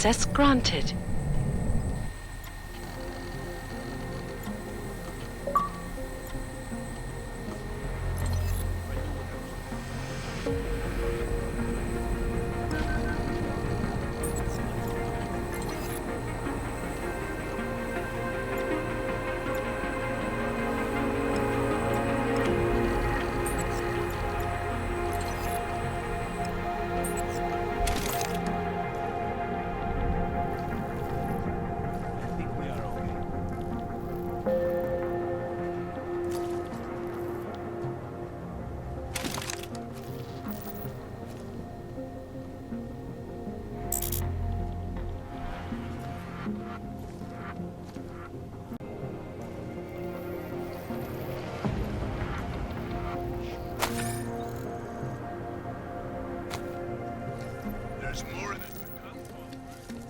Access granted.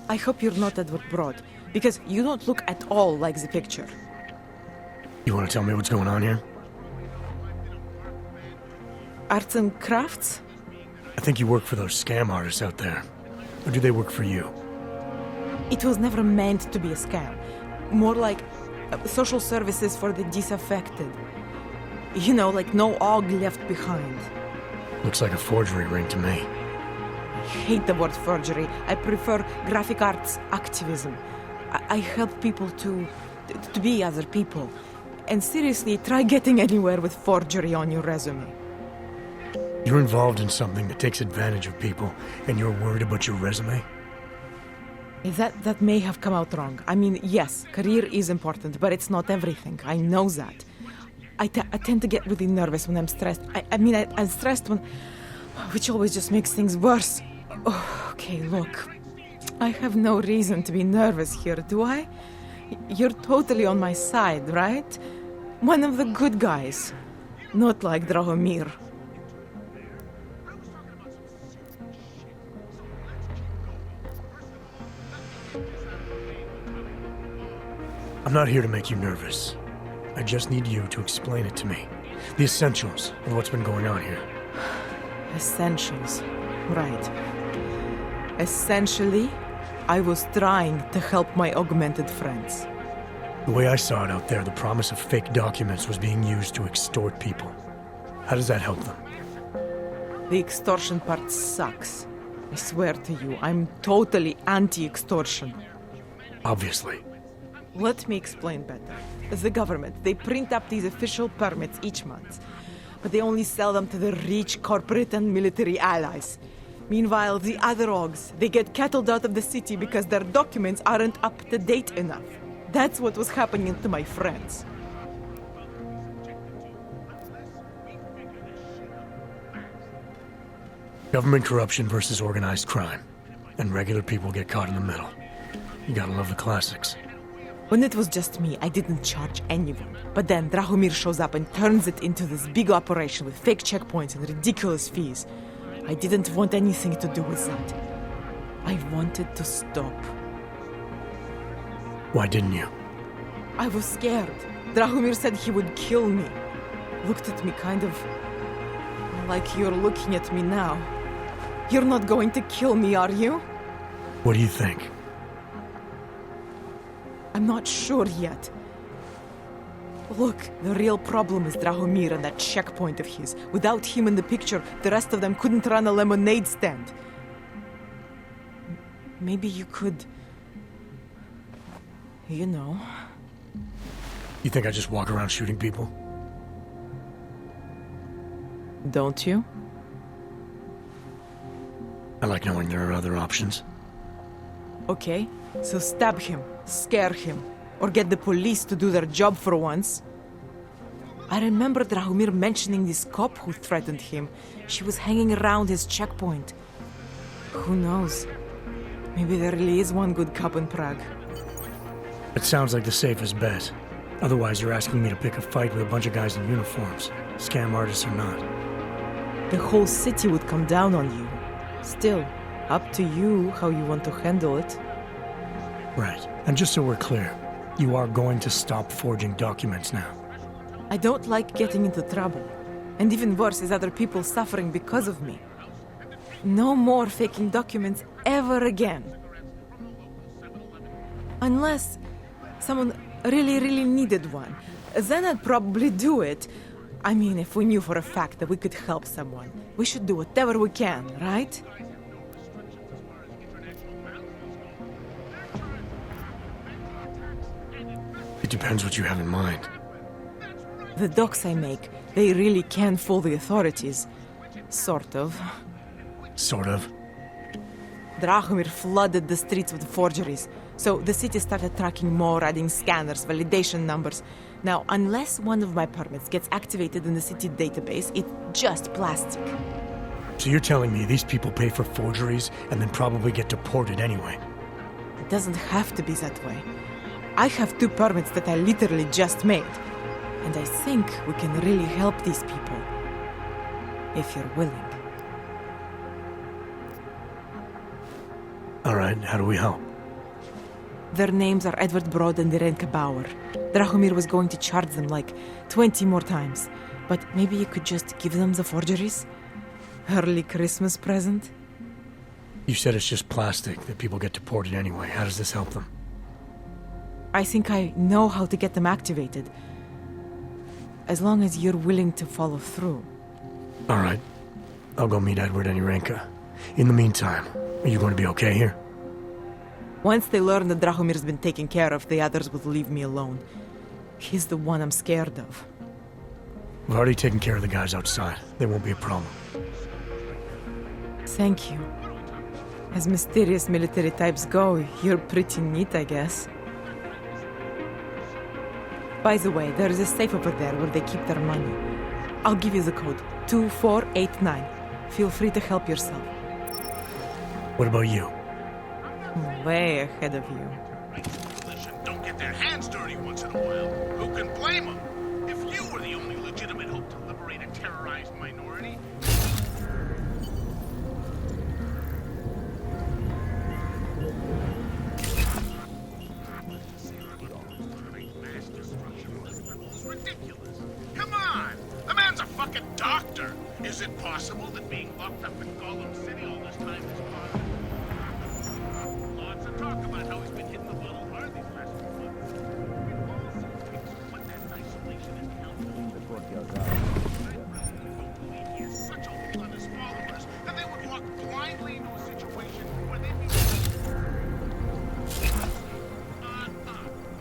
I hope you're not Edward Broad, because you don't look at all like the picture. You want to tell me what's going on here? Arts and crafts? I think you work for those scam artists out there. Or do they work for you? It was never meant to be a scam. More like social services for the disaffected. You know, like no og left behind. Looks like a forgery ring to me. I hate the word forgery. I prefer graphic arts activism. I help people to be other people. And seriously, try getting anywhere with forgery on your resume. You're involved in something that takes advantage of people, and you're worried about your resume? That may have come out wrong. I mean, yes, career is important, but it's not everything. I know that. I tend to get really nervous when I'm stressed. I'm stressed when... which always just makes things worse. Oh, okay, look. I have no reason to be nervous here, do I? You're totally on my side, right? One of the good guys. Not like Drahomir. I'm not here to make you nervous. I just need you to explain it to me. The essentials of what's been going on here. Essentials. Right. Essentially, I was trying to help my augmented friends. The way I saw it out there, the promise of fake documents was being used to extort people. How does that help them? The extortion part sucks. I swear to you, I'm totally anti-extortion. Obviously. Let me explain better. The government, they print up these official permits each month, but they only sell them to the rich corporate and military allies. Meanwhile, the other ogs, they get cattled out of the city because their documents aren't up to date enough. That's what was happening to my friends. Government corruption versus organized crime. And regular people get caught in the middle. You gotta love the classics. When it was just me, I didn't charge anyone. But then Drahomir shows up and turns it into this big operation with fake checkpoints and ridiculous fees. I didn't want anything to do with that. I wanted to stop. Why didn't you? I was scared. Drahomir said he would kill me. Looked at me kind of... like you're looking at me now. You're not going to kill me, are you? What do you think? I'm not sure yet. Look, the real problem is Drahomir and that checkpoint of his. Without him in the picture, the rest of them couldn't run a lemonade stand. Maybe you could... you know... You think I just walk around shooting people? Don't you? I like knowing there are other options. Okay, so stab him, scare him, or get the police to do their job for once. I remember Drahomir mentioning this cop who threatened him. She was hanging around his checkpoint. Who knows? Maybe there really is one good cop in Prague. It sounds like the safest bet. Otherwise, you're asking me to pick a fight with a bunch of guys in uniforms, scam artists or not. The whole city would come down on you. Still, up to you how you want to handle it. Right. And just so we're clear, you are going to stop forging documents now. I don't like getting into trouble. And even worse is other people suffering because of me. No more faking documents ever again. Unless someone really needed one. Then I'd probably do it. I mean, if we knew for a fact that we could help someone, we should do whatever we can, right? It depends what you have in mind. The docs I make, they really can fool the authorities. Sort of. Sort of. Drahomir flooded the streets with forgeries, so the city started tracking more, adding scanners, validation numbers. Now, unless one of my permits gets activated in the city database, it's just plastic. So you're telling me these people pay for forgeries and then probably get deported anyway? It doesn't have to be that way. I have 2 permits that I literally just made, and I think we can really help these people. If you're willing. All right, how do we help? Their names are Edward Broad and Irenka Bauer. Drahomir was going to charge them like 20 more times. But maybe you could just give them the forgeries? Early Christmas present? You said it's just plastic, that people get deported anyway. How does this help them? I think I know how to get them activated. As long as you're willing to follow through. All right. I'll go meet Edward and Irenka. In the meantime, are you going to be okay here? Once they learn that Drahomir's been taken care of, the others will leave me alone. He's the one I'm scared of. We've already taken care of the guys outside. They won't be a problem. Thank you. As mysterious military types go, you're pretty neat, I guess. By the way, there is a safe over there where they keep their money. I'll give you the code, 2489. Feel free to help yourself. What about you? Way ahead of you. Listen, don't get their hands dirty once in a while. Who can blame them? If you were the only legitimate hope to liberate a terrorized minority... Ridiculous. Come on! The man's a fucking doctor! Is it possible that being locked up in Gotham City all this time is caused? Lots of talk about how he's been hitting the bottle hard these last few months. But that isolation and counseling... He has such a hold on his followers that they would walk blindly into a situation where they'd be...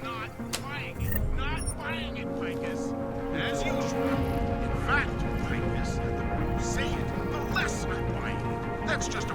Not buying it. Not buying it, Ficus. As usual. In fact, Ficus, the more you say it, the less I'm buying it. That's just a